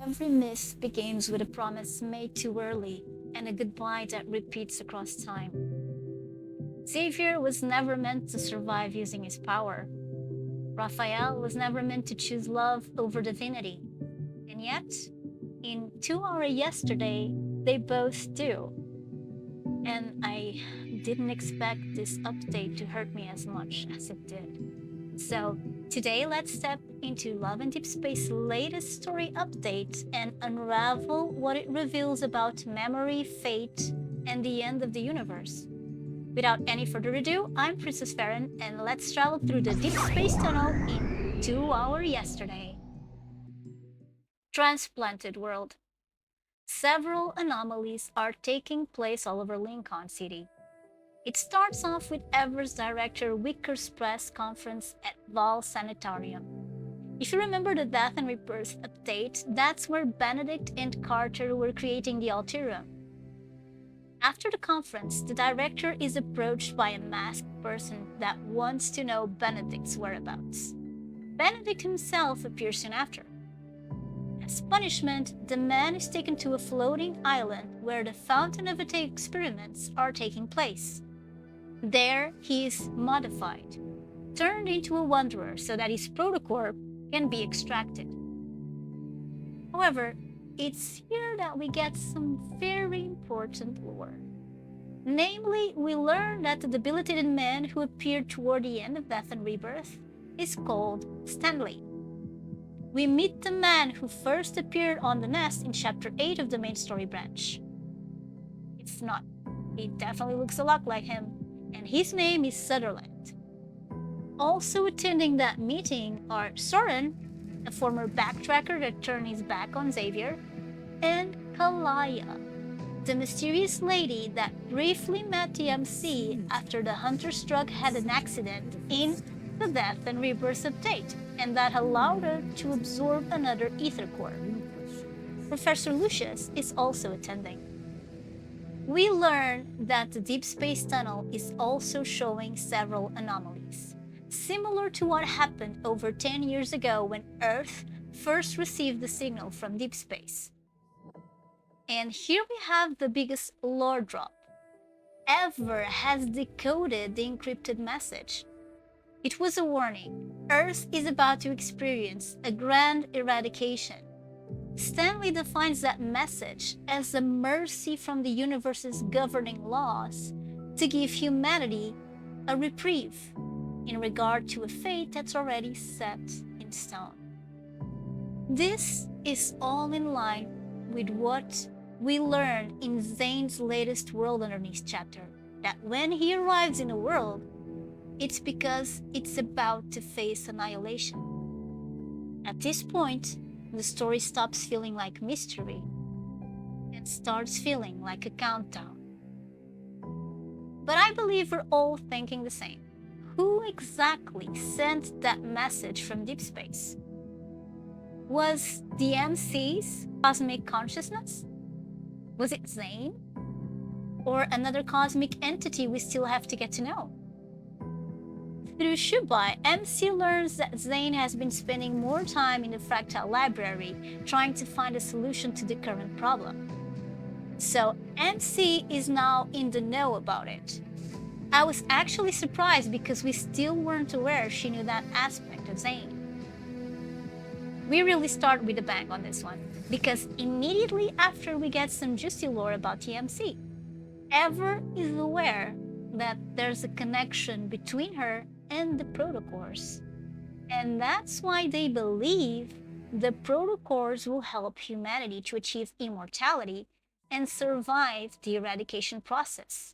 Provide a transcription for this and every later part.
Every miss begins with a promise made too early and a goodbye that repeats across time. Xavier was never meant to survive using his power. Rafayel was never meant to choose love over divinity. And yet, in 2 hours yesterday, they both do. And I didn't expect this update to hurt me as much as it did. So today, let's step into Love and Deepspace's latest story update and unravel what it reveals about memory, fate, and the end of the universe. Without any further ado, I'm Princess Farron, and let's travel through the deep space tunnel in 2 hours yesterday. Transplanted world. Several anomalies are taking place all over Linkon City. It starts off with Ever's director Wicker's press conference at Evol Sanitarium. If you remember the Death and Rebirth update, that's where Benedict and Carter were creating the Arthurian. After the conference, the director is approached by a masked person that wants to know Benedict's whereabouts. Benedict himself appears soon after. As punishment, the man is taken to a floating island where the Fountain of Aether experiments are taking place. There, he is modified, turned into a wanderer so that his Protocores can be extracted. However, it's here that we get some very important lore. Namely, we learn that the debilitated man who appeared toward the end of Death and Rebirth is called Stanley. We meet the man who first appeared on the nest in Chapter 8 of the main story branch. If not, he definitely looks a lot like him, and his name is Sutherland. Also attending that meeting are Soren, a former backtracker that turned his back on Xavier, and Kalaya, the mysterious lady that briefly met the MC after the Hunter's truck had an accident in the Death and Rebirth update, and that allowed her to absorb another Aether Core. Professor Lucius is also attending. We learn that the deep space tunnel is also showing several anomalies, similar to what happened over 10 years ago when Earth first received the signal from deep space. And here we have the biggest lore drop. Ever has decoded the encrypted message. It was a warning. Earth is about to experience a grand eradication. Stanley defines that message as a mercy from the universe's governing laws to give humanity a reprieve in regard to a fate that's already set in stone. This is all in line with what we learn in Zane's latest World Underneath chapter, that when he arrives in a world, it's because it's about to face annihilation. At this point, the story stops feeling like mystery and starts feeling like a countdown. But I believe we're all thinking the same. Who exactly sent that message from deep space? Was the MC's cosmic consciousness? Was it Zane? Or another cosmic entity we still have to get to know? Through Shubai, MC learns that Zane has been spending more time in the Fractal Library trying to find a solution to the current problem. So MC is now in the know about it. I was actually surprised because we still weren't aware she knew that aspect of Zane. We really start with a bang on this one, because immediately after we get some juicy lore about the MC, Ever is aware that there's a connection between her and the Protocores. And that's why they believe the Protocores will help humanity to achieve immortality and survive the eradication process.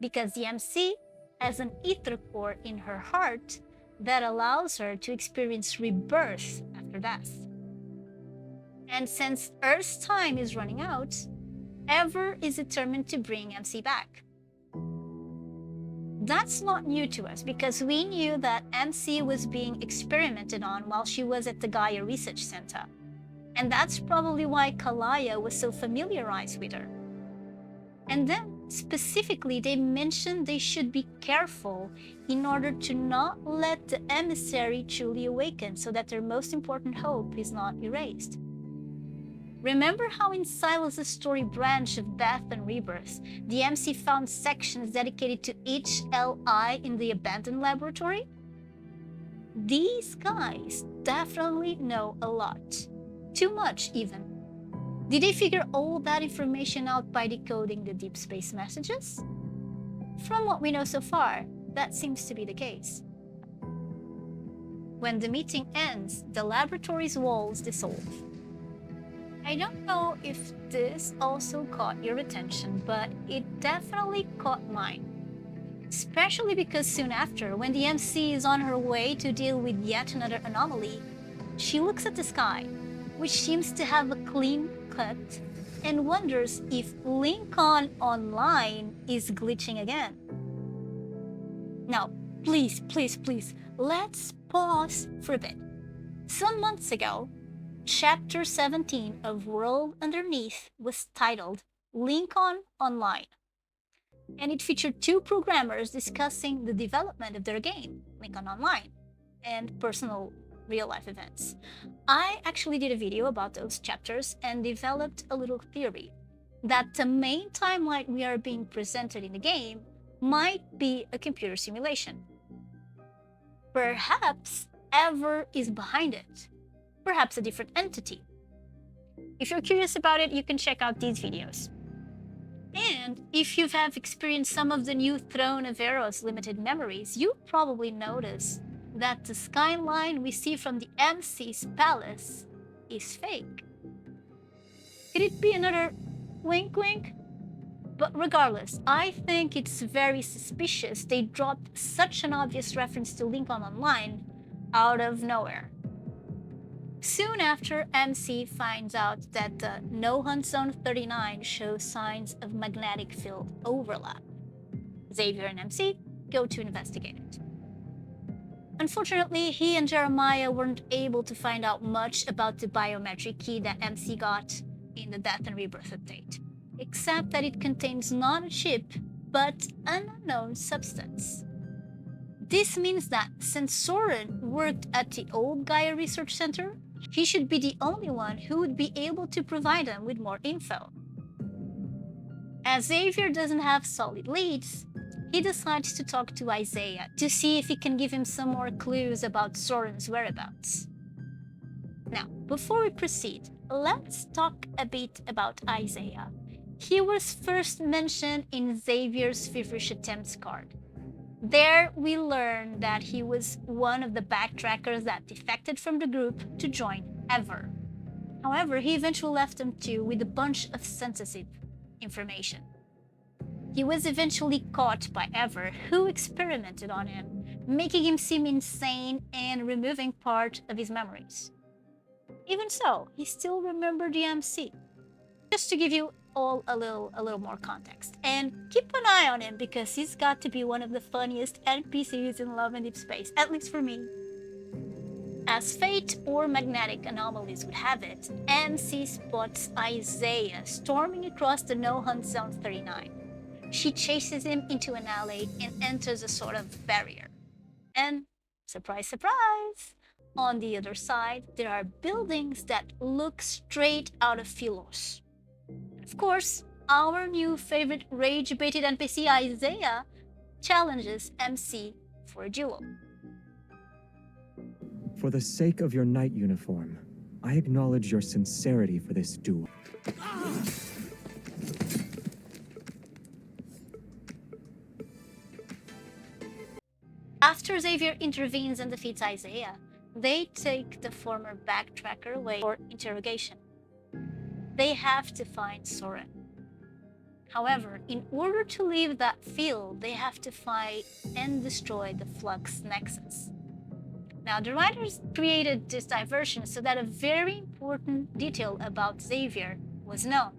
Because the MC has an Aether Core in her heart that allows her to experience rebirth after death. And since Earth's time is running out, Ever is determined to bring MC back. That's not new to us because we knew that MC was being experimented on while she was at the Gaia Research Center. And that's probably why Kalaya was so familiarized with her. And then, specifically, they mentioned they should be careful in order to not let the emissary truly awaken so that their most important hope is not erased. Remember how in Silas's story branch of Death and Rebirth, the MC found sections dedicated to each LI in the abandoned laboratory? These guys definitely know a lot. Too much, even. Did they figure all that information out by decoding the deep space messages? From what we know so far, that seems to be the case. When the meeting ends, the laboratory's walls dissolve. I don't know if this also caught your attention, but it definitely caught mine. Especially because soon after, when the MC is on her way to deal with yet another anomaly, she looks at the sky, which seems to have a clean cut, and wonders if Linkon Online is glitching again. Now, please, let's pause for a bit. Some months ago, Chapter 17 of World Underneath was titled Linkon Online, and it featured two programmers discussing the development of their game, Linkon Online, and personal real-life events. I actually did a video about those chapters and developed a little theory that the main timeline we are being presented in the game might be a computer simulation. Perhaps Ever is behind it. Perhaps a different entity. If you're curious about it, you can check out these videos. And if you have experienced some of the new Throne of Eros limited memories, you probably notice that the skyline we see from the MC's palace is fake. Could it be another wink wink? But regardless, I think it's very suspicious they dropped such an obvious reference to Linkon Online out of nowhere. Soon after, MC finds out that the No-Hunt Zone 39 shows signs of magnetic field overlap. Xavier and MC go to investigate it. Unfortunately, he and Jeremiah weren't able to find out much about the biometric key that MC got in the Death and Rebirth update, except that it contains not a chip, but an unknown substance. This means that since Soren worked at the old Gaia Research Center, he should be the only one who would be able to provide them with more info. As Xavier doesn't have solid leads, he decides to talk to Isaiah to see if he can give him some more clues about Soren's whereabouts. Now, before we proceed, let's talk a bit about Isaiah. He was first mentioned in Xavier's Feverish Attempts card. There we learn that he was one of the backtrackers that defected from the group to join Ever. However, he eventually left them too with a bunch of sensitive information. He was eventually caught by Ever, who experimented on him, making him seem insane and removing part of his memories. Even so, he still remembered the MC. Just to give you all a little more context, and keep an eye on him because he's got to be one of the funniest NPCs in Love and Deepspace, at least for me. As fate or magnetic anomalies would have it, MC spots Isaiah storming across the No-Hunt Zone 39. She chases him into an alley and enters a sort of barrier. And surprise, surprise! On the other side, there are buildings that look straight out of Philos. Of course, our new favorite rage-baited NPC Isaiah challenges MC for a duel. For the sake of your knight uniform, I acknowledge your sincerity for this duel. After Xavier intervenes and defeats Isaiah, they take the former backtracker away for interrogation. They have to find Soren. However, in order to leave that field, they have to fight and destroy the Flux Nexus. Now, the writers created this diversion so that a very important detail about Xavier was known.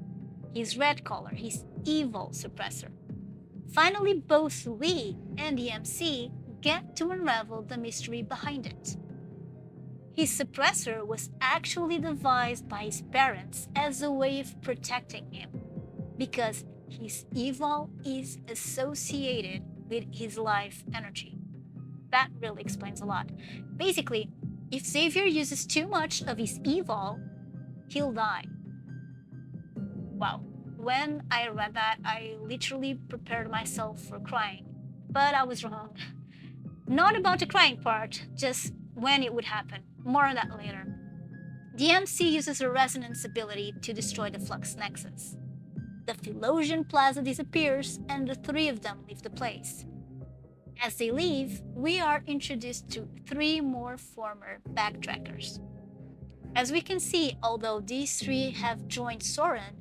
His red collar, his Evol suppressor. Finally, both we and the MC get to unravel the mystery behind it. His suppressor was actually devised by his parents as a way of protecting him, because his Evol is associated with his life energy. That really explains a lot. Basically, if Xavier uses too much of his Evol, he'll die. Wow. When I read that, I literally prepared myself for crying. But I was wrong. Not about the crying part, just when it would happen. More on that later. The MC uses a resonance ability to destroy the Flux Nexus. The Philosian Plaza disappears, and the three of them leave the place. As they leave, we are introduced to three more former backtrackers. As we can see, although these three have joined Soren,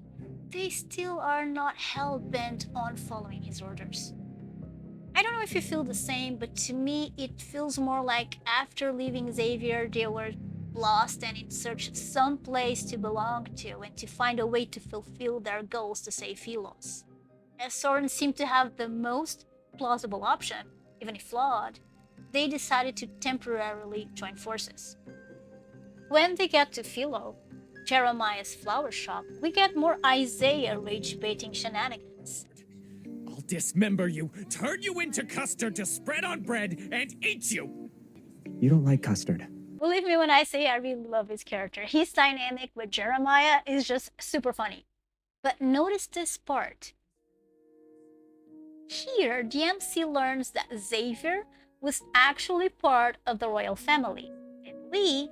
they still are not hell-bent on following his orders. I don't know if you feel the same, but to me it feels more like after leaving Xavier they were lost and in search of some place to belong to and to find a way to fulfill their goals to save Philos. As Soren seemed to have the most plausible option, even if flawed, they decided to temporarily join forces. When they get to Philo, Jeremiah's flower shop, we get more Isaiah rage-baiting shenanigans. I'll dismember you, turn you into custard to spread on bread, and eat you! You don't like custard. Believe me when I say I really love his character. His dynamic with Jeremiah is just super funny. But notice this part. Here, the MC learns that Xavier was actually part of the royal family. And we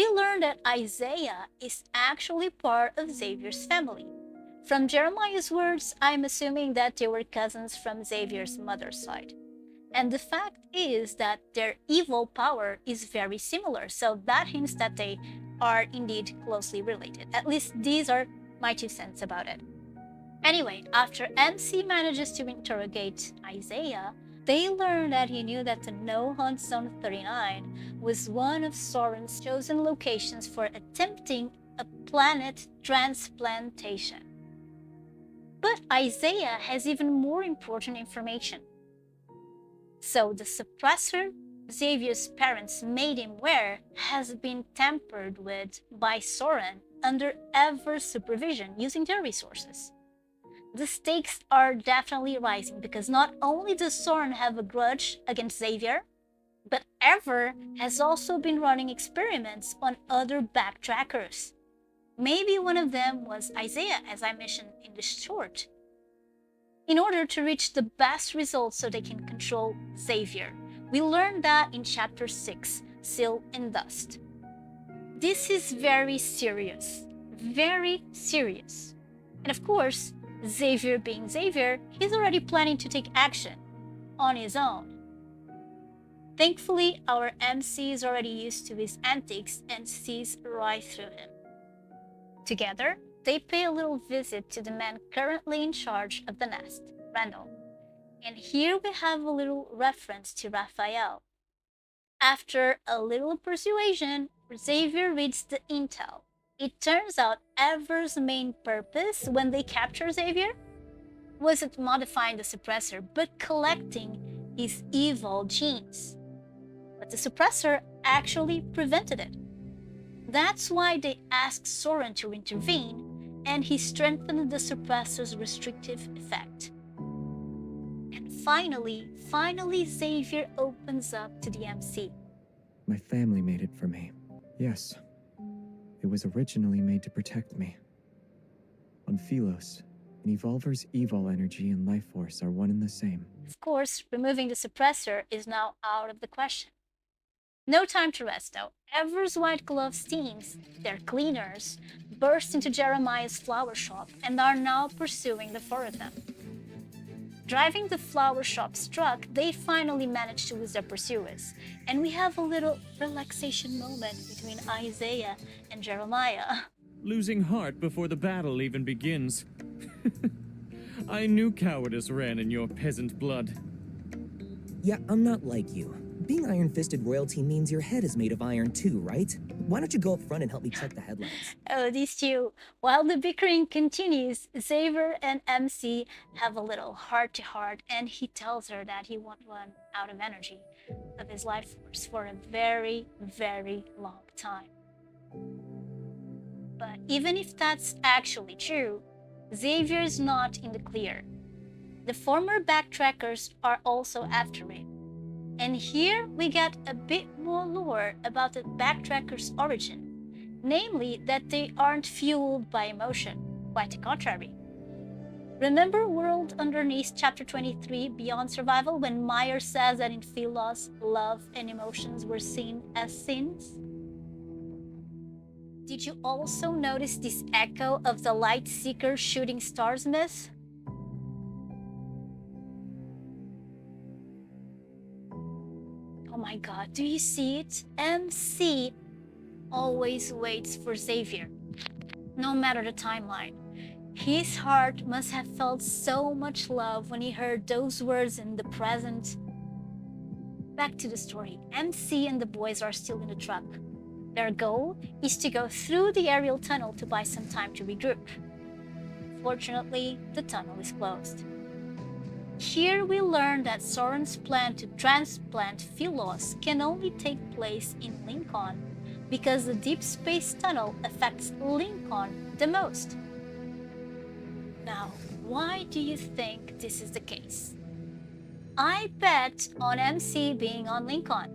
learn that Isaiah is actually part of Xavier's family. From Jeremiah's words, I'm assuming that they were cousins from Xavier's mother's side. And the fact is that their evil power is very similar, so that hints that they are indeed closely related. At least these are my 2 cents about it. Anyway, after MC manages to interrogate Isaiah, they learn that he knew that the No-Hunt Zone 39 was one of Soren's chosen locations for attempting a planet transplantation. But Isaiah has even more important information. So the suppressor Xavier's parents made him wear has been tampered with by Soren under Ever's supervision using their resources. The stakes are definitely rising because not only does Soren have a grudge against Xavier, but Ever has also been running experiments on other backtrackers. Maybe one of them was Isaiah, as I mentioned in the short, in order to reach the best results so they can control Xavier. We learned that in Chapter 6, Seal and Dust. This is very serious. Very serious. And of course, Xavier being Xavier, he's already planning to take action on his own. Thankfully, our MC is already used to his antics and sees right through him. Together, they pay a little visit to the man currently in charge of the nest, Randall. And here we have a little reference to Rafayel. After a little persuasion, Xavier reads the intel. It turns out Ever's main purpose when they capture Xavier wasn't modifying the suppressor, but collecting his evil genes. But the suppressor actually prevented it. That's why they asked Soren to intervene, and he strengthened the suppressor's restrictive effect. And finally, Xavier opens up to the MC. My family made it for me. Yes. It was originally made to protect me. On Philos, an evolver's evil energy and life force are one and the same. Of course, removing the suppressor is now out of the question. No time to rest though. Ever's white gloves teams, their cleaners, burst into Jeremiah's flower shop and are now pursuing the 4 of them. Driving the flower shop's truck, they finally manage to lose their pursuers, and we have a little relaxation moment between Isaiah and Jeremiah. Losing heart before the battle even begins. I knew cowardice ran in your peasant blood. Yeah, I'm not like you. Being iron-fisted royalty means your head is made of iron too, right? Why don't you go up front and help me check the headlines? Oh, these two. While the bickering continues, Xavier and MC have a little heart-to-heart, and he tells her that he won't run out of energy of his life force for a very, very long time. But even if that's actually true, Xavier is not in the clear. The former backtrackers are also after him. And here we get a bit more lore about the backtrackers' origin, namely that they aren't fueled by emotion, Quite the contrary. Remember World Underneath Chapter 23, Beyond Survival, when Meyer says that in Philos, love and emotions were seen as sins? Did you also notice this echo of the light seeker shooting stars myth? Oh my god, do you see it? MC always waits for Xavier, no matter the timeline. His heart must have felt so much love when he heard those words in the present. Back to the story. MC and the boys are still in the truck. Their goal is to go through the aerial tunnel to buy some time to regroup. Fortunately, the tunnel is closed. Here we learn that Soren's plan to transplant Philos can only take place in Linkon because the deep space tunnel affects Linkon the most. Now, why do you think this is the case? I bet on MC being on Linkon.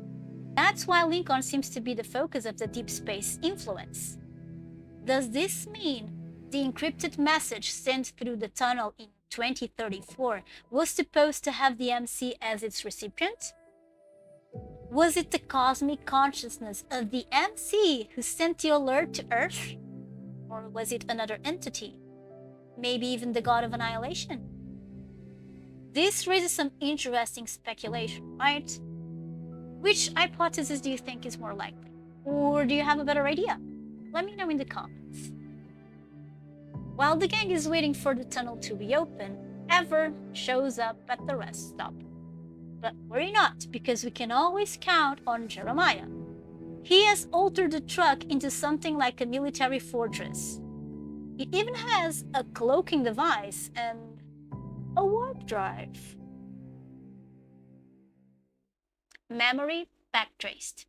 That's why Linkon seems to be the focus of the deep space influence. Does this mean the encrypted message sent through the tunnel in 2034 was supposed to have the MC as its recipient? Was it the cosmic consciousness of the MC who sent the alert to Earth? Or was it another entity? Maybe even the god of annihilation? This raises some interesting speculation, right? Which hypothesis do you think is more likely? Or do you have a better idea? Let me know in the comments. While the gang is waiting for the tunnel to reopen, Ever shows up at the rest stop. But worry not, because we can always count on Jeremiah. He has altered the truck into something like a military fortress. It even has a cloaking device and a warp drive. Memory backtraced.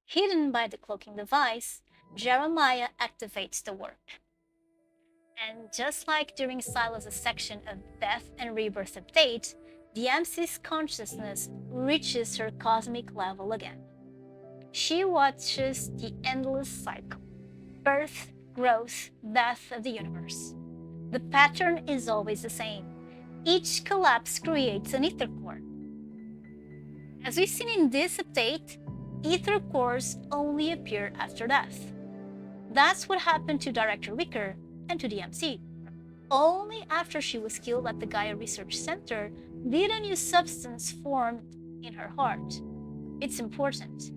Hidden by the cloaking device, Jeremiah activates the warp. And just like during Silas' section of Death and Rebirth update, the MC's consciousness reaches her cosmic level again. She watches the endless cycle, birth, growth, death of the universe. The pattern is always the same. Each collapse creates an Aether Core. As we've seen in this update, Aether Cores only appear after death. That's what happened to Director Wicker and to the MC. Only after she was killed at the Gaia Research Center did a new substance form in her heart. It's important.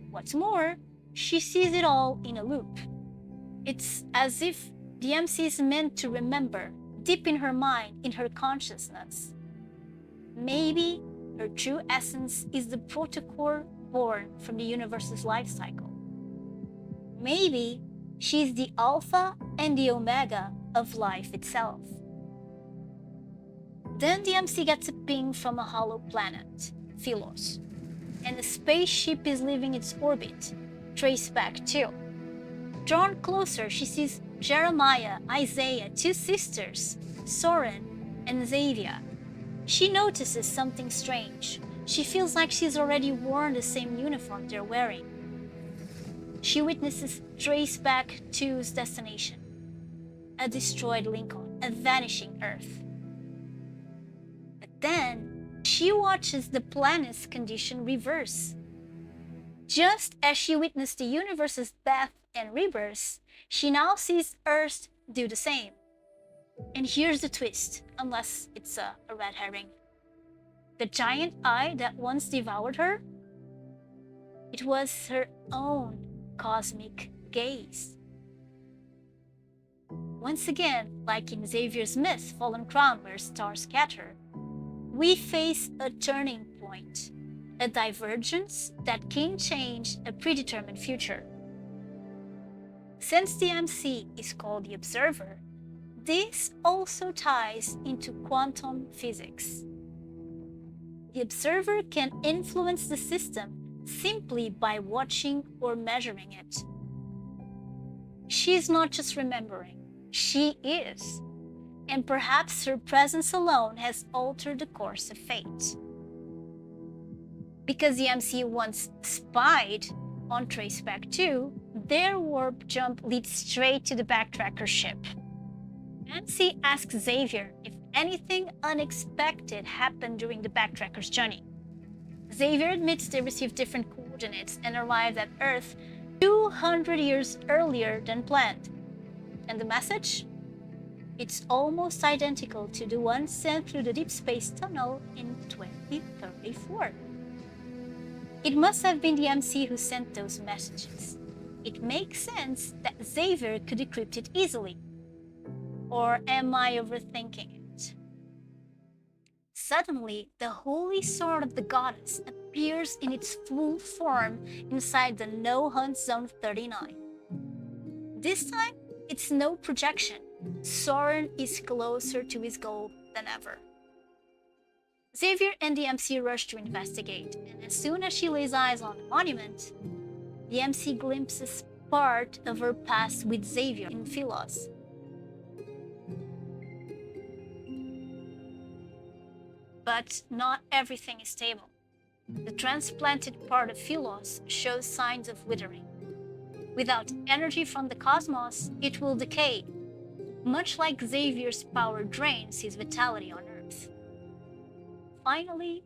What's more, she sees it all in a loop. It's as if the MC is meant to remember, deep in her mind, in her consciousness. Maybe her true essence is the Protocore born from the universe's life cycle. Maybe she's the Alpha and the Omega of life itself. Then the MC gets a ping from a hollow planet, Philos, and the spaceship is leaving its orbit, Traceback 2. Drawn closer, she sees Jeremiah, Isaiah, two sisters, Soren and Xavier. She notices something strange. She feels like she's already worn the same uniform they're wearing. She witnesses Traceback 2's destination, a destroyed Linkon, a vanishing Earth. But then, she watches the planet's condition reverse. Just as she witnessed the universe's death and rebirth, she now sees Earth do the same. And here's the twist, unless it's a red herring. The giant eye that once devoured her? It was her own cosmic gaze. Once again, like in Xavier's myth, Fallen Crown, where stars scatter, we face a turning point, a divergence that can change a predetermined future. Since the MC is called the Observer, this also ties into quantum physics. The Observer can influence the system simply by watching or measuring it. She's not just remembering, she is. And perhaps her presence alone has altered the course of fate. Because the MC once spied on Traceback 2, Their warp jump leads straight to the Backtracker ship. MC asks Xavier if anything unexpected happened during the Backtracker's journey. Xavier admits they received different coordinates and arrived at Earth 200 years earlier than planned. And the message? It's almost identical to the one sent through the Deep Space Tunnel in 2034. It must have been the MC who sent those messages. It makes sense that Xavier could decrypt it easily. Or am I overthinking it? Suddenly, the holy sword of the goddess appears in its full form inside the no-hunt zone 39. This time, it's no projection. Soren is closer to his goal than ever. Xavier and the MC rush to investigate, and as soon as she lays eyes on the monument, the MC glimpses part of her past with Xavier in Philos. But not everything is stable. The transplanted part of Philos shows signs of withering. Without energy from the cosmos, it will decay, much like Xavier's power drains his vitality on Earth. Finally,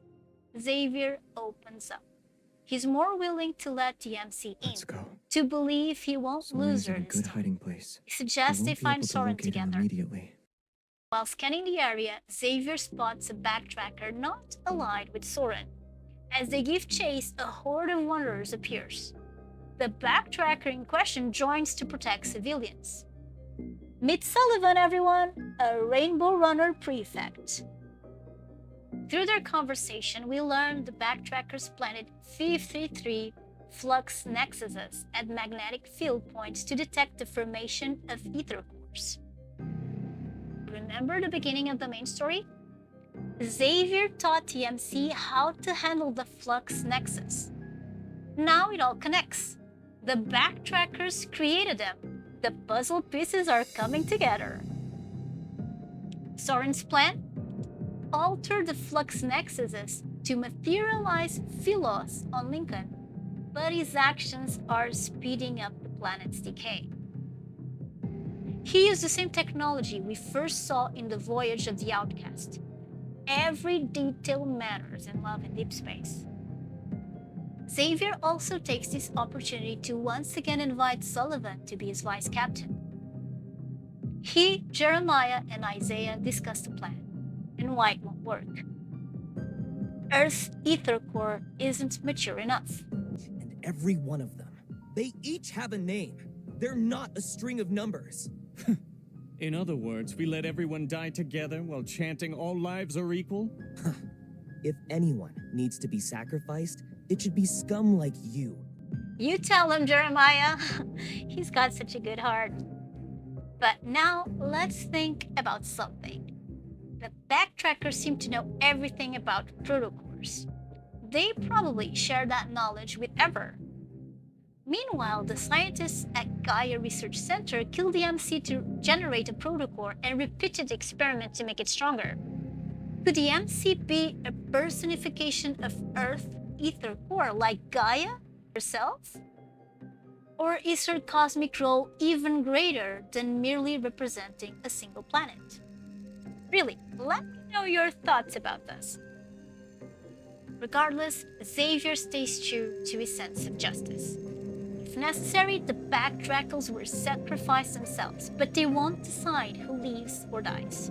Xavier opens up. He's more willing to let the MC in, Let's go. to believe he won't Soren's lose her in a this good time. hiding place. He suggests We they won't be find able to Soren locate him together. immediately. While scanning the area, Xavier spots a backtracker not allied with Soren. As they give chase, a horde of wanderers appears. The backtracker in question joins to protect civilians. Meet Sullivan, everyone, a Rainbow Runner prefect. Through their conversation, we learn the backtrackers planted 53 flux nexuses at magnetic field points to detect the formation of Aether Cores. Remember the beginning of the main story? Xavier taught TMC how to handle the flux nexus. Now it all connects. The backtrackers created them. The puzzle pieces are coming together. Soren's plan? Alter the flux nexuses to materialize Philos on Linkon, but his actions are speeding up the planet's decay. He used the same technology we first saw in the Voyage of the Outcast. Every detail matters in Love and Deepspace. Xavier also takes this opportunity to once again invite Sullivan to be his vice captain. He, Jeremiah, and Isaiah discuss the plan and why it won't work. Earth's Aether Core isn't mature enough. And every one of them, they each have a name. They're not a string of numbers. In other words, we let everyone die together while chanting all lives are equal? If anyone needs to be sacrificed, it should be scum like you. You tell him, Jeremiah. He's got such a good heart. But now let's think about something. The backtrackers seem to know everything about Protocores. They probably share that knowledge with Ever. Meanwhile, the scientists at Gaia Research Center killed the MC to generate a Protocore and repeated the experiment to make it stronger. Could the MC be a personification of Earth Aether Core like Gaia herself? Or is her cosmic role even greater than merely representing a single planet? Really, let me know your thoughts about this. Regardless, Xavier stays true to his sense of justice. If necessary, the backtrackers will sacrifice themselves, but they won't decide who lives or dies.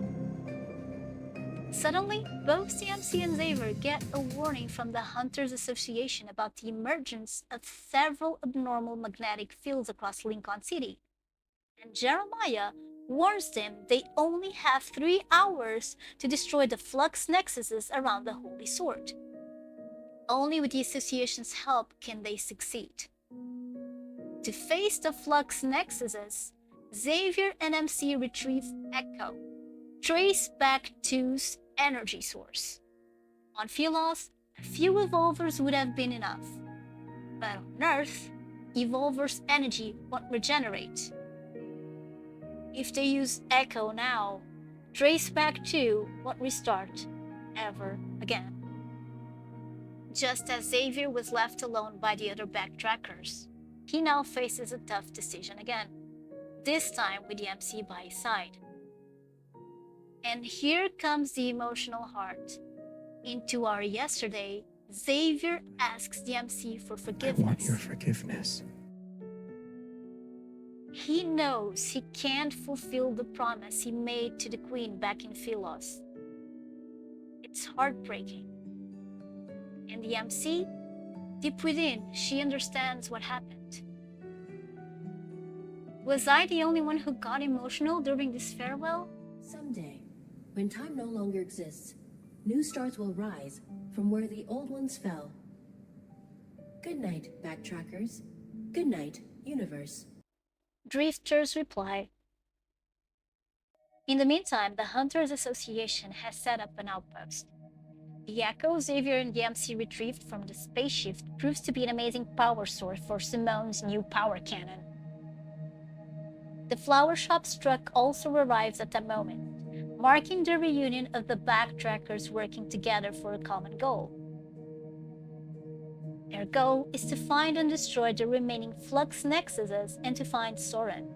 Suddenly, both CMC and Xavier get a warning from the Hunters Association about the emergence of several abnormal magnetic fields across Linkon City. And Jeremiah warns them they only have 3 hours to destroy the flux nexuses around the Holy Sword. Only with the Association's help can they succeed. To face the flux nexuses, Xavier and MC retrieve Echo, trace back 2's energy source. On Philos, a few evolvers would have been enough. But on Earth, evolvers' energy won't regenerate. If they use Echo now, trace back 2 won't restart ever again. Just as Xavier was left alone by the other backtrackers, He now faces a tough decision again, this time with the MC by his side. And here comes the emotional heart. Into our yesterday, Xavier asks the MC for forgiveness. I want your forgiveness. He knows he can't fulfill the promise he made to the Queen back in Philos. It's heartbreaking. And the MC, deep within, she understands what happened. Was I the only one who got emotional during this farewell? Someday, when time no longer exists, new stars will rise from where the old ones fell. Good night, backtrackers. Good night, universe. Drifters reply. In the meantime, the Hunters Association has set up an outpost. The Echo Xavier and the MC retrieved from the spaceship proves to be an amazing power source for Simone's new power cannon. The flower shop's truck also arrives at that moment, marking the reunion of the backtrackers working together for a common goal. Their goal is to find and destroy the remaining flux nexuses and to find Soren.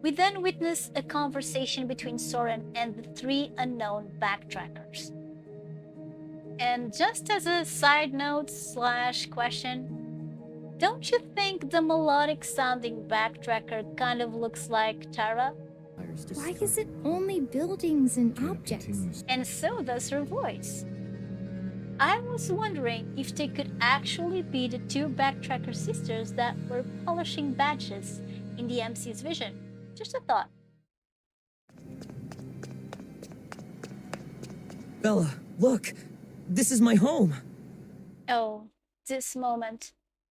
We then witness a conversation between Soren and the three unknown backtrackers. And just as a side note / question, don't you think the melodic sounding backtracker kind of looks like Tara? Why is it only buildings and objects? And so does her voice. I was wondering if they could actually be the two backtracker sisters that were polishing badges in the MC's vision. Just a thought. Bella, look! This is my home! Oh, this moment.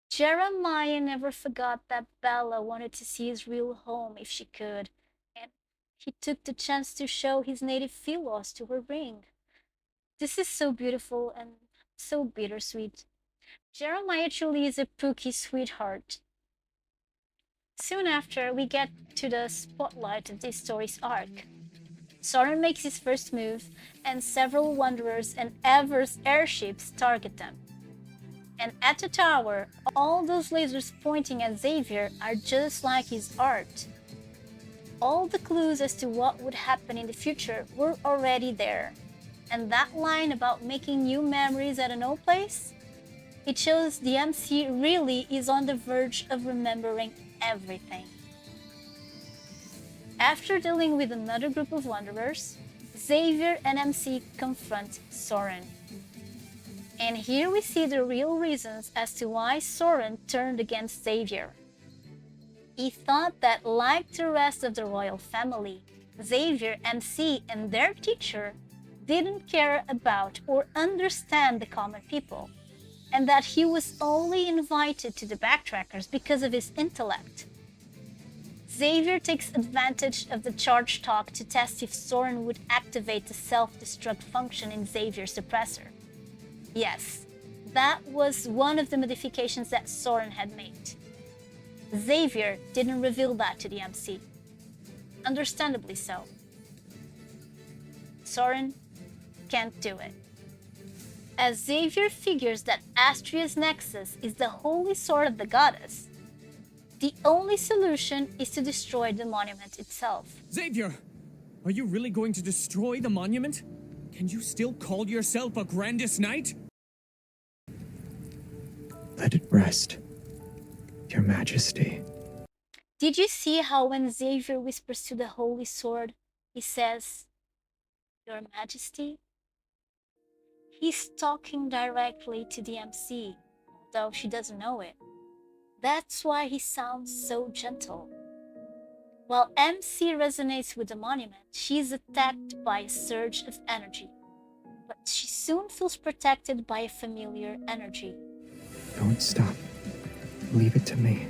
Jeremiah never forgot that Bella wanted to see his real home if she could, and he took the chance to show his native Philos to her ring. This is so beautiful and so bittersweet. Jeremiah truly is a pooky sweetheart. Soon after, we get to the spotlight of this story's arc. Soren makes his first move, and several Wanderers and Ever's airships target them. And at the tower, all those lasers pointing at Xavier are just like his art. All the clues as to what would happen in the future were already there. And that line about making new memories at an old place? It shows the MC really is on the verge of remembering everything. After dealing with another group of Wanderers, Xavier and MC confront Soren. And here we see the real reasons as to why Soren turned against Xavier. He thought that, like the rest of the royal family, Xavier, MC, and their teacher didn't care about or understand the common people, and that he was only invited to the backtrackers because of his intellect. Xavier takes advantage of the charge talk to test if Soren would activate the self-destruct function in Xavier's suppressor. Yes, that was one of the modifications that Soren had made. Xavier didn't reveal that to the MC. Understandably so. Soren can't do it. As Xavier figures that Astria's nexus is the holy sword of the goddess, the only solution is to destroy the monument itself. Xavier! Are you really going to destroy the monument? Can you still call yourself a Grandest Knight? Let it rest, Your Majesty. Did you see how when Xavier whispers to the holy sword, he says, Your Majesty? He's talking directly to the MC, though she doesn't know it. That's why he sounds so gentle. While MC resonates with the monument, she is attacked by a surge of energy. But she soon feels protected by a familiar energy. Don't stop. Leave it to me.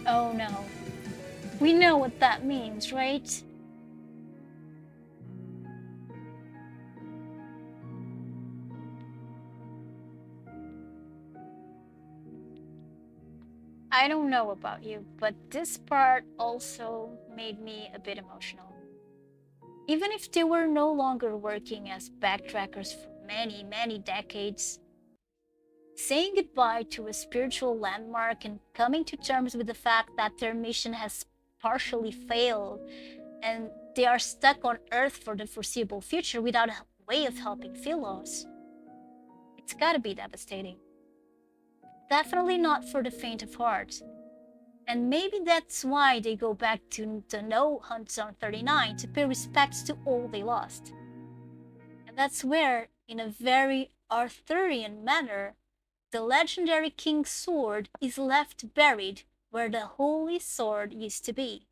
Oh no. We know what that means, right? I don't know about you, but this part also made me a bit emotional. Even if they were no longer working as backtrackers for many, many decades, saying goodbye to a spiritual landmark and coming to terms with the fact that their mission has partially failed and they are stuck on Earth for the foreseeable future without a way of helping Philos, it's gotta be devastating. Definitely not for the faint of heart. And maybe that's why they go back to the No Hunt Zone 39 to pay respects to all they lost. And that's where, in a very Arthurian manner, the legendary King's sword is left buried where the Holy Sword used to be.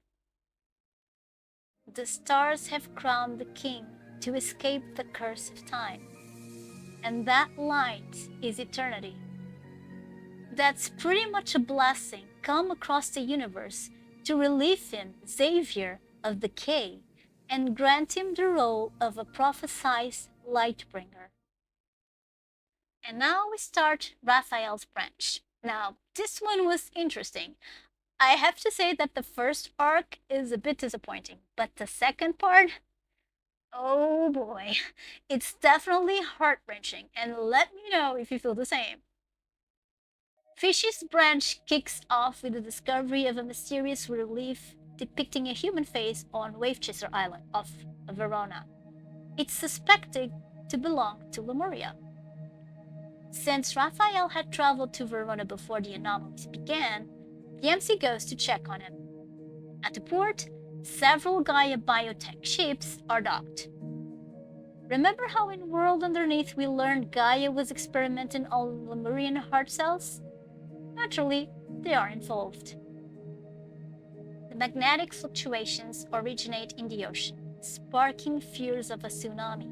The stars have crowned the king to escape the curse of time, and that light is eternity. That's pretty much a blessing come across the universe to relieve him, Xavier, of decay and grant him the role of a prophesied lightbringer. And now we start Raphael's branch. Now, this one was interesting. I have to say that the first arc is a bit disappointing, but the second part, oh boy, it's definitely heart-wrenching, and let me know if you feel the same. Fishy's branch kicks off with the discovery of a mysterious relief depicting a human face on Wavechaser Island off Verona. It's suspected to belong to Lemuria. Since Raphael had traveled to Verona before the anomalies began, the MC goes to check on him. At the port, several Gaia biotech ships are docked. Remember how in World Underneath we learned Gaia was experimenting on Lemurian heart cells? Naturally, they are involved. The magnetic fluctuations originate in the ocean, sparking fears of a tsunami.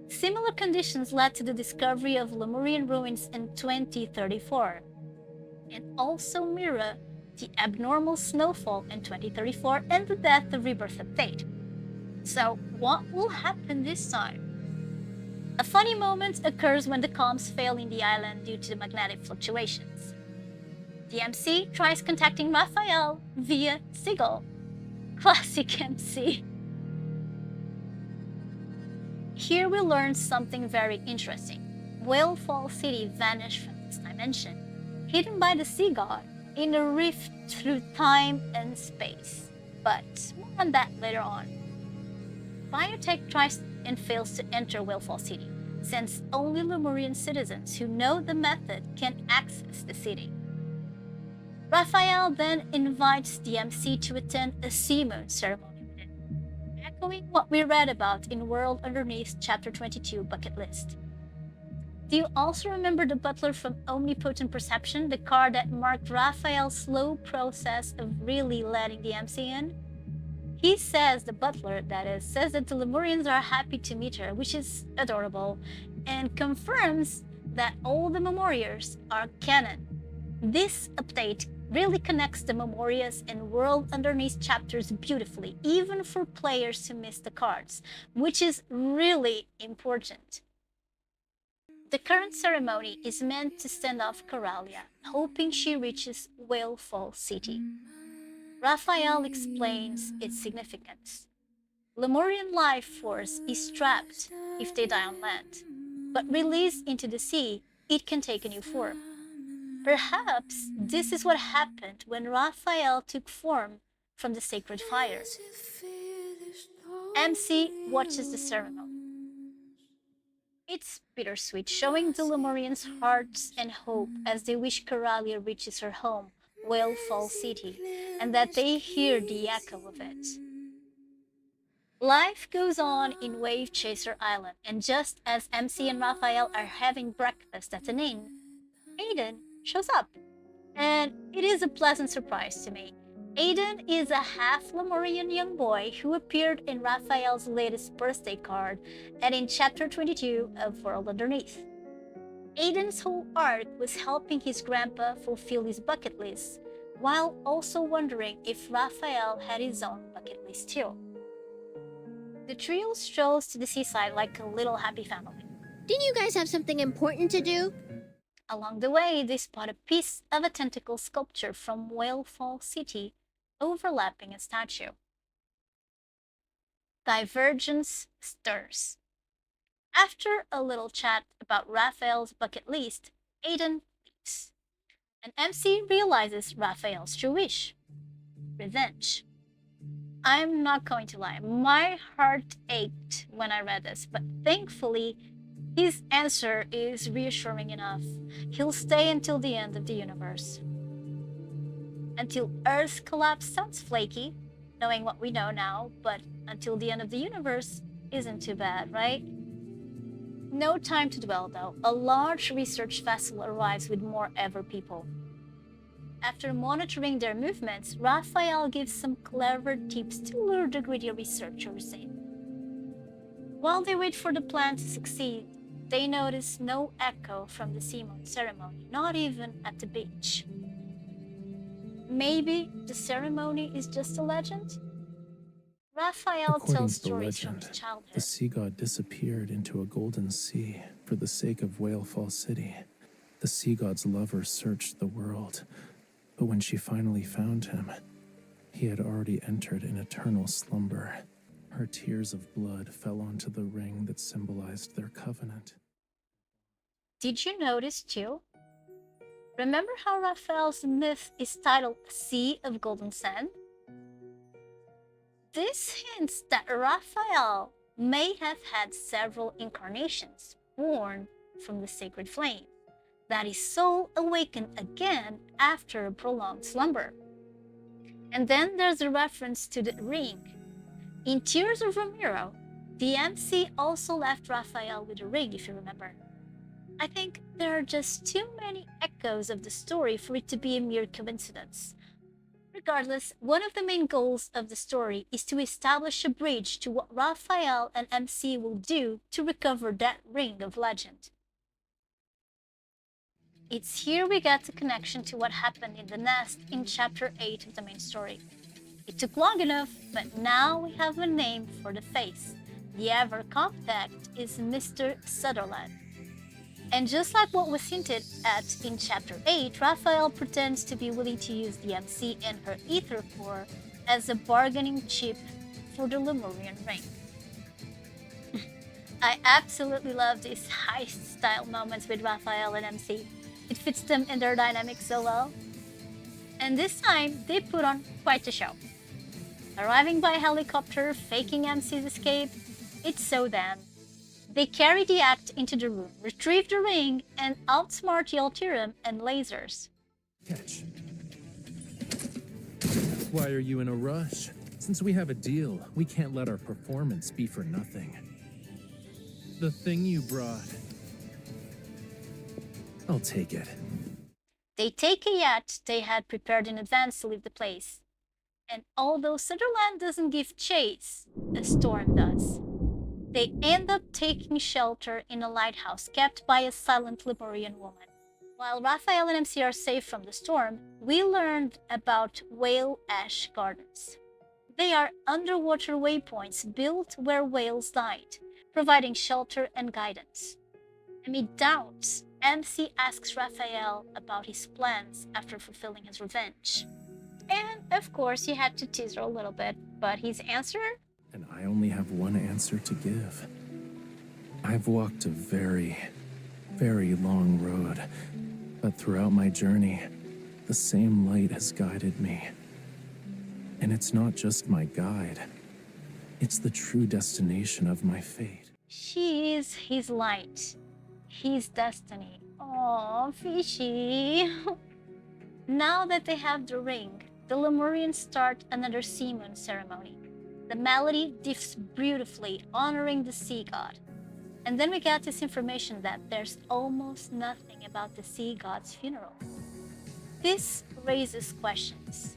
Similar conditions led to the discovery of Lemurian ruins in 2034, and also mirror the abnormal snowfall in 2034 and the death of Rebirth Update. So, what will happen this time? A funny moment occurs when the comms fail in the island due to the magnetic fluctuations. The MC tries contacting Raphael via Sigil. Classic MC. Here we learn something very interesting. Whalefall City vanished from this dimension, hidden by the sea god in a rift through time and space. But more on that later on. Biotech tries and fails to enter Whalefall City, since only Lemurian citizens who know the method can access the city. Raphael then invites the MC to attend a sea moon ceremony with him, echoing what we read about in World Underneath Chapter 22 Bucket List. Do you also remember the butler from Omnipotent Perception, the card that marked Raphael's slow process of really letting the MC in? He says, the butler, that is, says that the Lemurians are happy to meet her, which is adorable, and confirms that all the Memorias are canon. This update really connects the Memorias and World Underneath chapters beautifully, even for players who miss the cards, which is really important. The current ceremony is meant to send off Coralia, hoping she reaches Whalefall City. Raphael explains its significance. Lemurian life force is trapped if they die on land, but released into the sea, it can take a new form. Perhaps this is what happened when Raphael took form from the sacred fire. MC watches the ceremony. It's bittersweet, showing the Lemurians' hearts and hope as they wish Coralia reaches her home, Whalefall City, and that they hear the echo of it. Life goes on in Wavechaser Island, and just as MC and Raphael are having breakfast at an inn, Aiden shows up. And it is a pleasant surprise to me. Aiden is a half Lemurian young boy who appeared in Raphael's latest birthday card and in Chapter 22 of World Underneath. Aiden's whole arc was helping his grandpa fulfill his bucket list, while also wondering if Raphael had his own bucket list too. The trio strolls to the seaside like a little happy family. Didn't you guys have something important to do? Along the way, they spot a piece of a tentacle sculpture from Whalefall City overlapping a statue. Divergence stirs. After a little chat about Raphael's bucket list, Aiden leaves, and MC realizes Raphael's true wish: revenge. I'm not going to lie, my heart ached when I read this, but thankfully, his answer is reassuring enough. He'll stay until the end of the universe. Until Earth's collapse sounds flaky, knowing what we know now, but until the end of the universe isn't too bad, right? No time to dwell though. A large research vessel arrives with more Ever people. After monitoring their movements, Raphael gives some clever tips to lure the greedy researchers in. While they wait for the plan to succeed, they notice no echo from the Simon ceremony, not even at the beach. Maybe the ceremony is just a legend? Raphael According tells to the stories from legend, his childhood. the sea god disappeared into a golden sea for the sake of Whalefall City. The sea god's lover searched the world, but when she finally found him, he had already entered an eternal slumber. Her tears of blood fell onto the ring that symbolized their covenant. Did you notice too? Remember how Raphael's myth is titled Sea of Golden Sand? This hints that Raphael may have had several incarnations born from the sacred flame, that his soul awakened again after a prolonged slumber. And then there's a reference to the ring. In Tears of Ramiro, the MC also left Raphael with a ring, if you remember. I think there are just too many echoes of the story for it to be a mere coincidence. Regardless, one of the main goals of the story is to establish a bridge to what Raphael and MC will do to recover that ring of legend. It's here we get the connection to what happened in the nest in chapter 8 of the main story. It took long enough, but now we have a name for the face. The ever contact is Mr. Sutherland. And just like what was hinted at in chapter 8, Raphael pretends to be willing to use the MC and her Aether Core as a bargaining chip for the Lemurian ring. I absolutely love these heist-style moments with Raphael and MC. It fits them and their dynamics so well. And this time, they put on quite a show. Arriving by helicopter, faking MC's escape, it's so them. They carry the act into the room, retrieve the ring, and outsmart Yaltirum and lasers. Catch. Why are you in a rush? Since we have a deal, we can't let our performance be for nothing. The thing you brought. I'll take it. They take a yacht they had prepared in advance to leave the place. And although Sutherland doesn't give chase, a storm does. They end up taking shelter in a lighthouse kept by a silent Lemurian woman. While Raphael and MC are safe from the storm, we learned about Whale Ash Gardens. They are underwater waypoints built where whales died, providing shelter and guidance. Amid doubts, MC asks Raphael about his plans after fulfilling his revenge. And of course, he had to tease her a little bit, but his answer? And I only have one answer to give. I've walked a very, very long road, but throughout my journey, the same light has guided me. And it's not just my guide, it's the true destination of my fate. She is his light, his destiny. Aww, fishy. Now that they have the ring, the Lemurians start another sea moon ceremony. The melody diffs beautifully, honoring the sea god. And then we get this information that there's almost nothing about the sea god's funeral. This raises questions.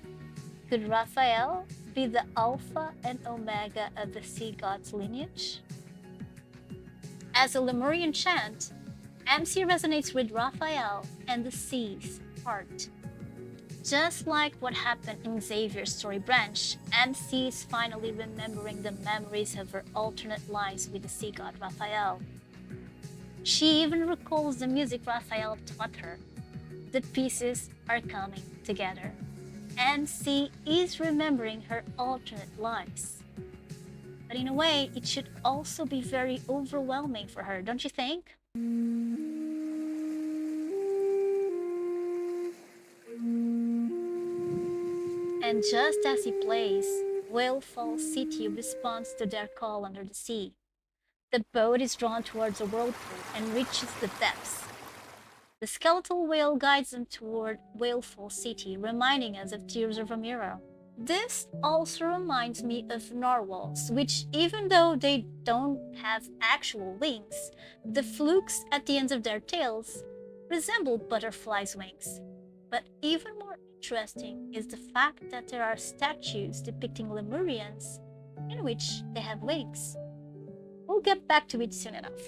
Could Raphael be the alpha and omega of the sea god's lineage? As a Lemurian chant, MC resonates with Raphael and the sea's heart. Just like what happened in Xavier's story branch, MC is finally remembering the memories of her alternate lives with the sea god Raphael. She even recalls the music Raphael taught her. The pieces are coming together. MC is remembering her alternate lives. But in a way, it should also be very overwhelming for her, don't you think? And just as he plays, Whalefall City responds to their call under the sea. The boat is drawn towards a whirlpool and reaches the depths. The skeletal whale guides them toward Whalefall City, reminding us of Tears of a Mirror. This also reminds me of narwhals, which, even though they don't have actual wings, the flukes at the ends of their tails resemble butterflies' wings. But even more interesting is the fact that there are statues depicting Lemurians in which they have wings. We'll get back to it soon enough.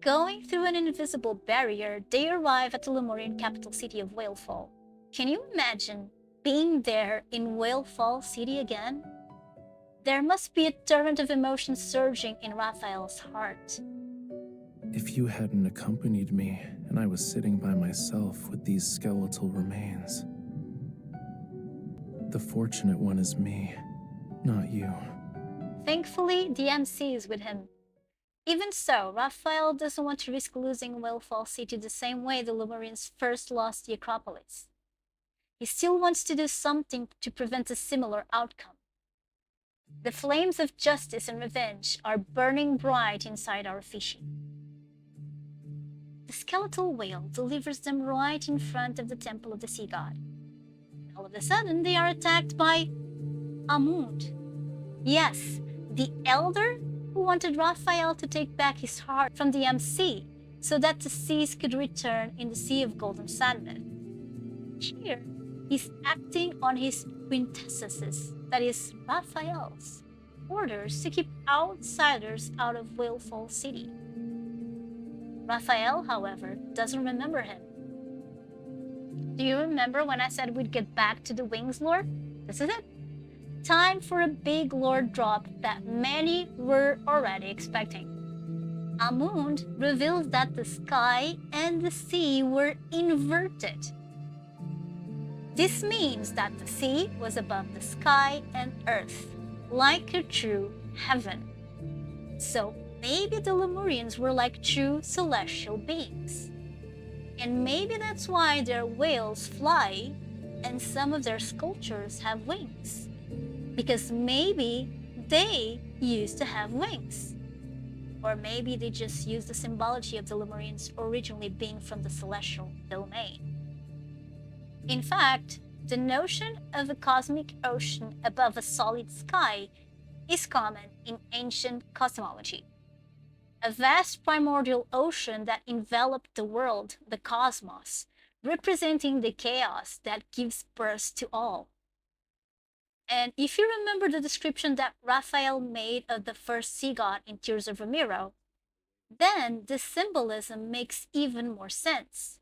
Going through an invisible barrier, they arrive at the Lemurian capital city of Whalefall. Can you imagine being there in Whalefall City again? There must be a torrent of emotion surging in Rafayel's heart. If you hadn't accompanied me and I was sitting by myself with these skeletal remains, the fortunate one is me, not you. Thankfully, the MC is with him. Even so, Rafayel doesn't want to risk losing Whalefall City the same way the Lemurians first lost the Acropolis. He still wants to do something to prevent a similar outcome. The flames of justice and revenge are burning bright inside our fishy. The skeletal whale delivers them right in front of the temple of the sea god. And all of a sudden, they are attacked by Amund. Yes, the elder who wanted Rafayel to take back his heart from the MC so that the seas could return in the Sea of Golden Salmon. Here, he's acting on his quintessences, that is, Rafayel's orders to keep outsiders out of Whalefall City. Rafayel, however, doesn't remember him. Do you remember when I said we'd get back to the Wings lore? This is it. Time for a big lore drop that many were already expecting. Amund reveals that the sky and the sea were inverted. This means that the sea was above the sky and earth, like a true heaven. So maybe the Lemurians were like true celestial beings. And maybe that's why their whales fly and some of their sculptures have wings. Because maybe they used to have wings. Or maybe they just used the symbology of the Lemurians originally being from the celestial domain. In fact, the notion of a cosmic ocean above a solid sky is common in ancient cosmology. A vast primordial ocean that enveloped the world, the cosmos, representing the chaos that gives birth to all. And if you remember the description that Rafayel made of the first sea god in Tears of a Mirror, then the symbolism makes even more sense.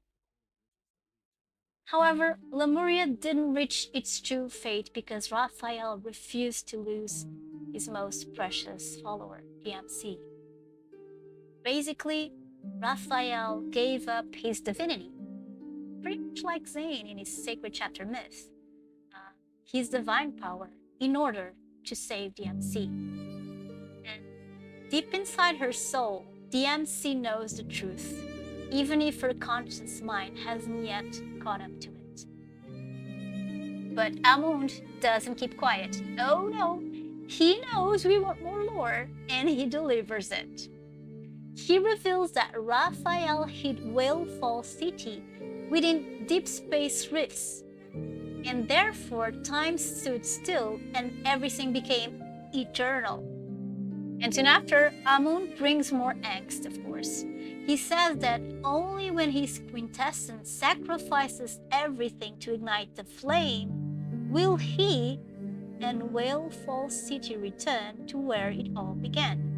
However, Lemuria didn't reach its true fate because Rafayel refused to lose his most precious follower, the MC. Basically, Rafayel gave up his divinity, pretty much like Zane in his Sacred Chapter myth. His divine power in order to save the MC. And deep inside her soul, the MC knows the truth, even if her conscious mind hasn't yet caught up to it. But Amund doesn't keep quiet. Oh no, he knows we want more lore, and he delivers it. He reveals that Rafayel hid Whalefall City within deep space rifts, and therefore time stood still and everything became eternal. And soon after, Amund brings more angst, of course. He says that only when his quintessence sacrifices everything to ignite the flame will he and Whalefall City return to where it all began.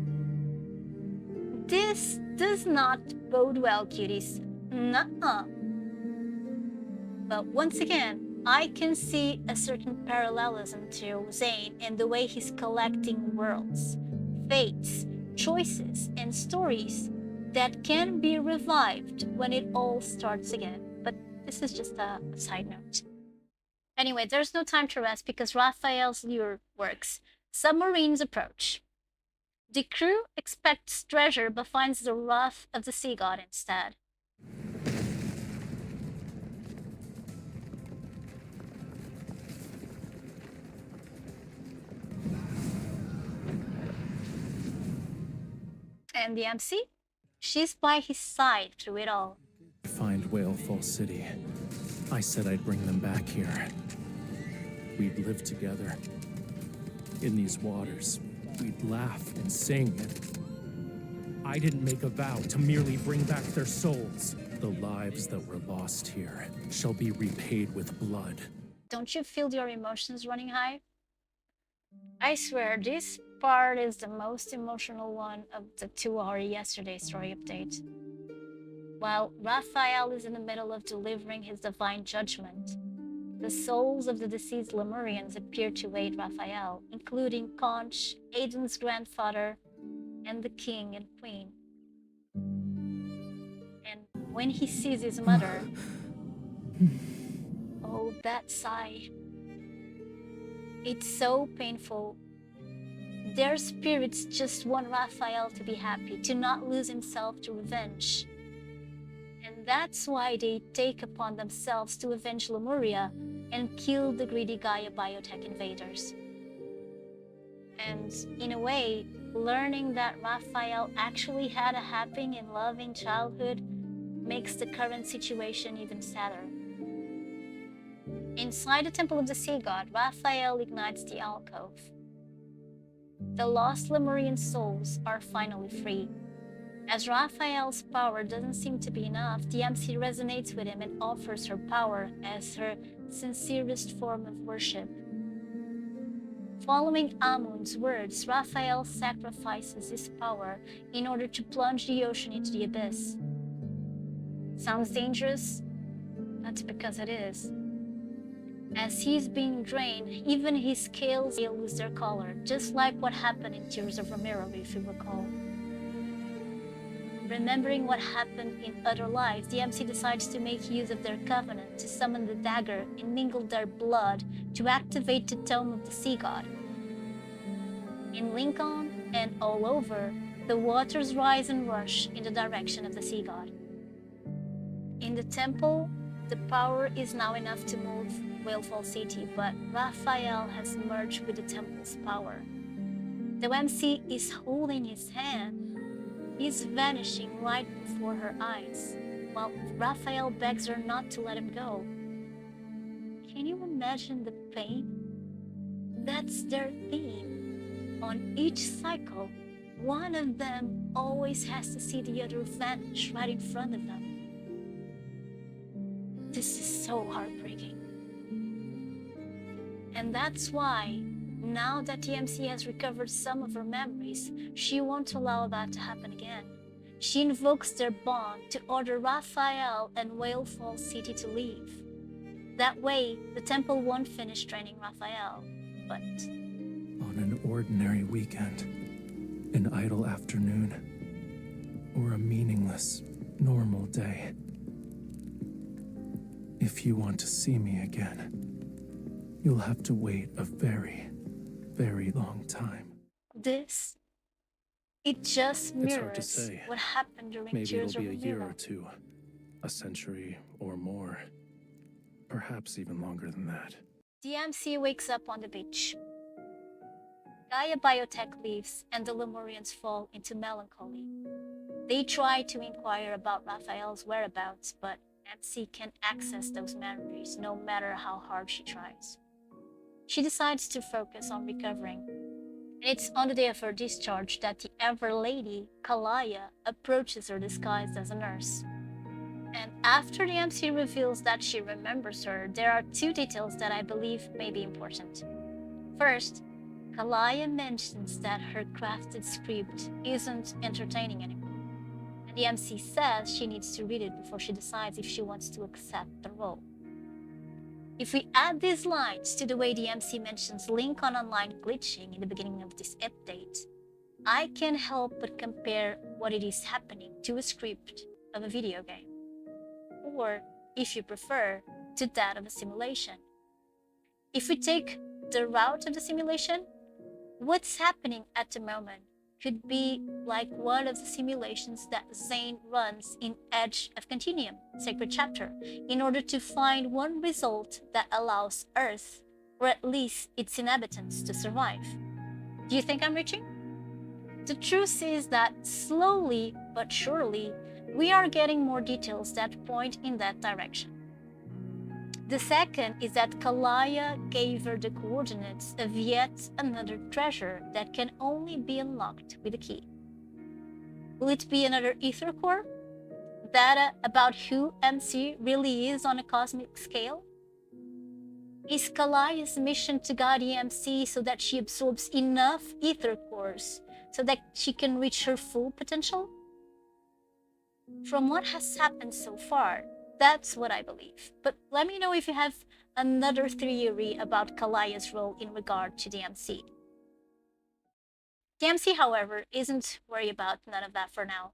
This does not bode well, cuties. Nuh-uh. But once again, I can see a certain parallelism to Zane and the way he's collecting worlds, fates, choices, and stories that can be revived when it all starts again. But this is just a side note. Anyway, there's no time to rest because Rafayel's lure works. Submarines approach. The crew expects treasure but finds the wrath of the sea god instead. And the MC? She's by his side through it all. Find Whalefall City. I said I'd bring them back here. We'd live together. In these waters, we'd laugh and sing. I didn't make a vow to merely bring back their souls. The lives that were lost here shall be repaid with blood. Don't you feel your emotions running high? I swear, this part is the most emotional one of the 2-hour yesterday story update. While Rafayel is in the middle of delivering his divine judgment, the souls of the deceased Lemurians appear to aid Rafayel, including Conch, Aiden's grandfather, and the king and queen. And when he sees his mother, oh, that sigh. It's so painful. Their spirits just want Rafayel to be happy, to not lose himself to revenge. And that's why they take upon themselves to avenge Lemuria and kill the greedy Gaia biotech invaders. And in a way, learning that Rafayel actually had a happy and loving childhood makes the current situation even sadder. Inside the Temple of the Sea God, Rafayel ignites the alcove. The lost Lemurian souls are finally free. As Rafayel's power doesn't seem to be enough, the MC resonates with him and offers her power as her sincerest form of worship. Following Amun's words, Rafayel sacrifices his power in order to plunge the ocean into the abyss. Sounds dangerous? That's because it is. As he's being drained, even his scales lose their color, just like what happened in Tears of Ramiro, if you recall. Remembering what happened in other lives, the MC decides to make use of their covenant to summon the dagger and mingle their blood to activate the Tome of the Sea God. In Linkon and all over, the waters rise and rush in the direction of the Sea God. In the temple, the power is now enough to move Whalefall City, but Rafayel has merged with the temple's power. The MC is holding his hand. He's vanishing right before her eyes, while Rafayel begs her not to let him go. Can you imagine the pain? That's their theme. On each cycle, one of them always has to see the other vanish right in front of them. This is so heartbreaking. And that's why, now that the MC has recovered some of her memories, she won't allow that to happen again. She invokes their bond to order Rafayel and Whalefall City to leave. That way, the temple won't finish training Rafayel, but... On an ordinary weekend, an idle afternoon, or a meaningless, normal day, if you want to see me again, you'll have to wait a very, very long time. This, it just It's hard to mirrors say. what happened during Maybe Tears it'll be of a year Ramiro. or two, a century or more, perhaps even longer than that. The MC wakes up on the beach. Gaia Biotech leaves and the Lemurians fall into melancholy. They try to inquire about Rafayel's whereabouts, but MC can't access those memories no matter how hard she tries. She decides to focus on recovering. And it's on the day of her discharge that the Ever Lady, Kalaya, approaches her disguised as a nurse. And after the MC reveals that she remembers her, there are two details that I believe may be important. First, Kalaya mentions that her crafted script isn't entertaining anymore. And the MC says she needs to read it before she decides if she wants to accept the role. If we add these lines to the way the MC mentions Linkon Online glitching in the beginning of this update, I can't help but compare what it is happening to a script of a video game. Or, if you prefer, to that of a simulation. If we take the route of the simulation, What's happening at the moment could be like one of the simulations that Zane runs in Edge of Continuum, Sacred Chapter, in order to find one result that allows Earth, or at least its inhabitants, to survive. Do you think I'm reaching? The truth is that slowly but surely, we are getting more details that point in that direction. The second is that Kalaya gave her the coordinates of yet another treasure that can only be unlocked with a key. Will it be another Aether Core? Data about who MC really is on a cosmic scale? Is Kalaya's mission to guide the MC so that she absorbs enough Aether Cores so that she can reach her full potential? From what has happened so far, that's what I believe. But let me know if you have another theory about Kalaya's role in regard to the MC. The MC, however, isn't worried about none of that for now.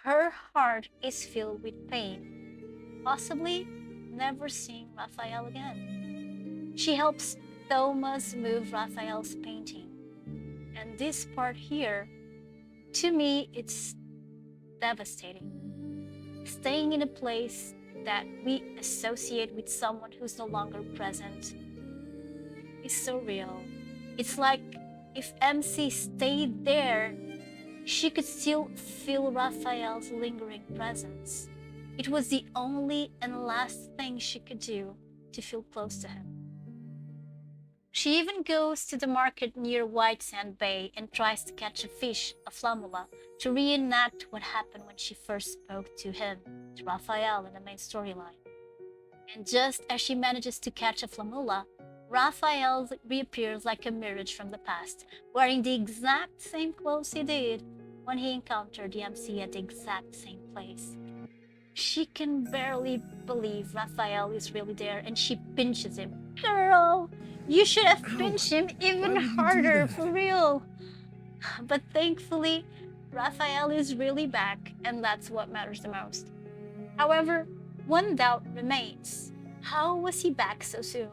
Her heart is filled with pain, possibly never seeing Rafayel again. She helps Thomas move Rafayel's painting. And this part here, to me, it's devastating. Staying in a place that we associate with someone who's no longer present is so real. It's like if MC stayed there, she could still feel Rafayel's lingering presence. It was the only and last thing she could do to feel close to him. She even goes to the market near White Sand Bay and tries to catch a fish, a flamula, to reenact what happened when she first spoke to him, to Rafayel in the main storyline. And just as she manages to catch a flamula, Rafayel reappears like a mirage from the past, wearing the exact same clothes he did when he encountered the MC at the exact same place. She can barely believe Rafayel is really there, and she pinches him. Girl, you should have pinched him even harder, for real. But thankfully, Rafayel is really back, and that's what matters the most. However, one doubt remains. How was he back so soon?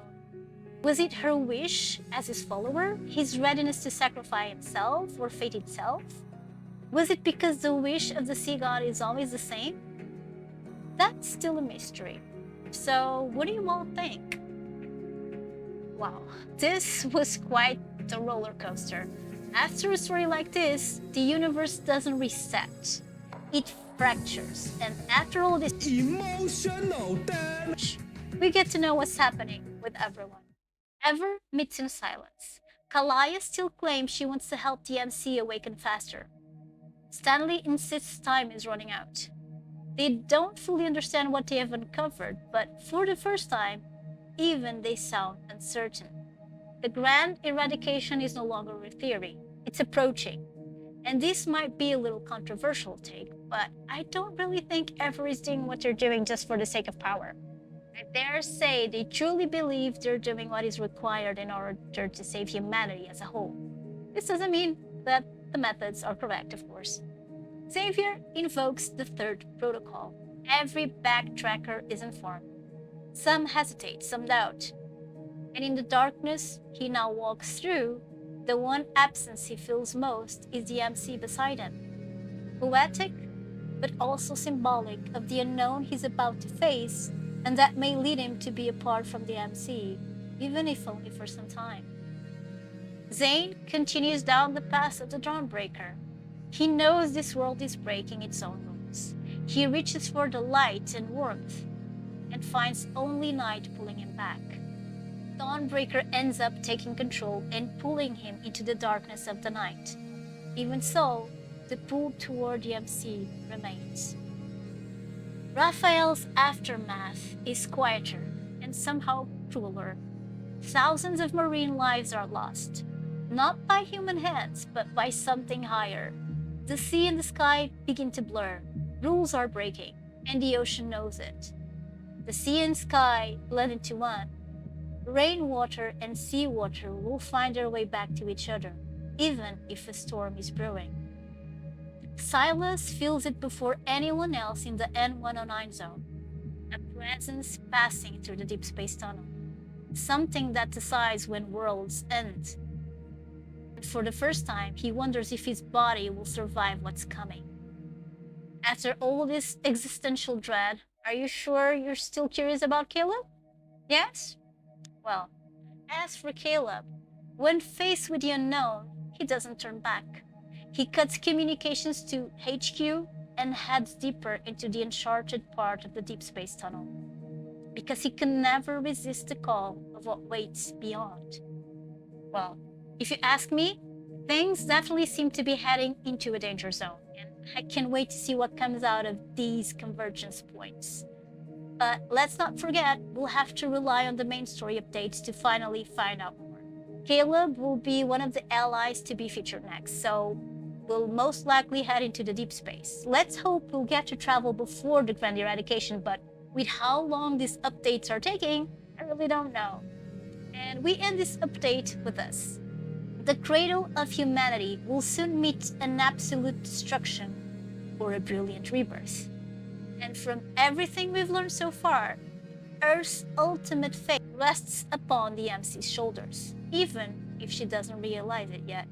Was it her wish as his follower, his readiness to sacrifice himself or fate itself? Was it because the wish of the sea god is always the same? That's still a mystery. So, what do you all think? Wow, this was quite a roller coaster. After a story like this, the universe doesn't reset. It fractures, and after all this emotional damage, we get to know what's happening with everyone. Ever meets in silence. Kalaya still claims she wants to help the MC awaken faster. Stanley insists time is running out. They don't fully understand what they have uncovered, but for the first time, even they sound uncertain. The Grand Eradication is no longer a theory, it's approaching. And this might be a little controversial take, but I don't really think Ever is doing what they're doing just for the sake of power. I dare say they truly believe they're doing what is required in order to save humanity as a whole. This doesn't mean that the methods are correct, of course. Xavier invokes the third protocol. Every backtracker is informed. Some hesitate, some doubt. And in the darkness he now walks through, the one absence he feels most is the MC beside him. Poetic, but also symbolic of the unknown he's about to face, and that may lead him to be apart from the MC, even if only for some time. Zane continues down the path of the Dawnbreaker. He knows this world is breaking its own rules. He reaches for the light and warmth, and finds only night pulling him back. Dawnbreaker ends up taking control and pulling him into the darkness of the night. Even so, the pull toward the MC remains. Rafayel's aftermath is quieter and somehow crueler. Thousands of marine lives are lost, not by human hands, but by something higher. The sea and the sky begin to blur. Rules are breaking, and the ocean knows it. The sea and sky blend into one. Rainwater and seawater will find their way back to each other, even if a storm is brewing. Silas feels it before anyone else in the N109 zone, a presence passing through the deep space tunnel, something that decides when worlds end. But for the first time, he wonders if his body will survive what's coming. After all this existential dread, are you sure you're still curious about Caleb? Yes? Well, as for Caleb, when faced with the unknown, he doesn't turn back. He cuts communications to HQ and heads deeper into the uncharted part of the deep space tunnel, because he can never resist the call of what waits beyond. Well, if you ask me, things definitely seem to be heading into a danger zone, and I can't wait to see what comes out of these convergence points. But let's not forget, we'll have to rely on the main story updates to finally find out more. Caleb will be one of the allies to be featured next, so we'll most likely head into the deep space. Let's hope we'll get to travel before the Grand Eradication, but with how long these updates are taking, I really don't know. And we end this update with this. The cradle of humanity will soon meet an absolute destruction or a brilliant rebirth. And from everything we've learned so far, Earth's ultimate fate rests upon the MC's shoulders, even if she doesn't realize it yet.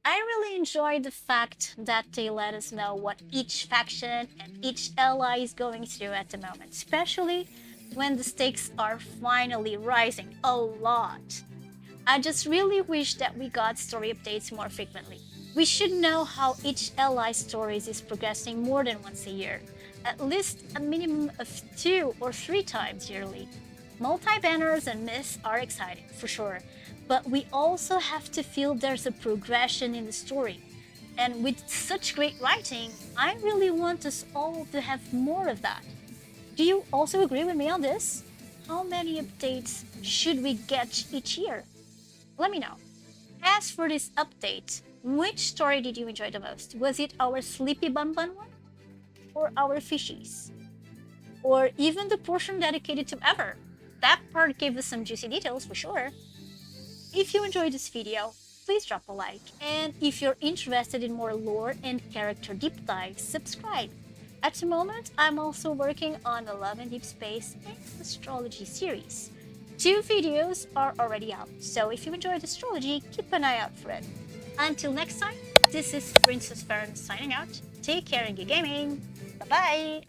I really enjoyed the fact that they let us know what each faction and each ally is going through at the moment, especially when the stakes are finally rising a lot. I just really wish that we got story updates more frequently. We should know how each ally's stories is progressing more than once a year, at least a minimum of 2 or 3 times yearly. Multi-banners and myths are exciting, for sure, but we also have to feel there's a progression in the story. And with such great writing, I really want us all to have more of that. Do you also agree with me on this? How many updates should we get each year? Let me know. As for this update, which story did you enjoy the most? Was it our Sleepy Bun Bun one? Or our fishies? Or even the portion dedicated to Ever? That part gave us some juicy details for sure. If you enjoyed this video, please drop a like. And if you're interested in more lore and character deep dives, subscribe. At the moment, I'm also working on the Love and Deepspace and Astrology series. 2 videos are already out, so if you enjoyed astrology, keep an eye out for it. Until next time, this is Princess Farron signing out. Take care and good gaming. Bye-bye!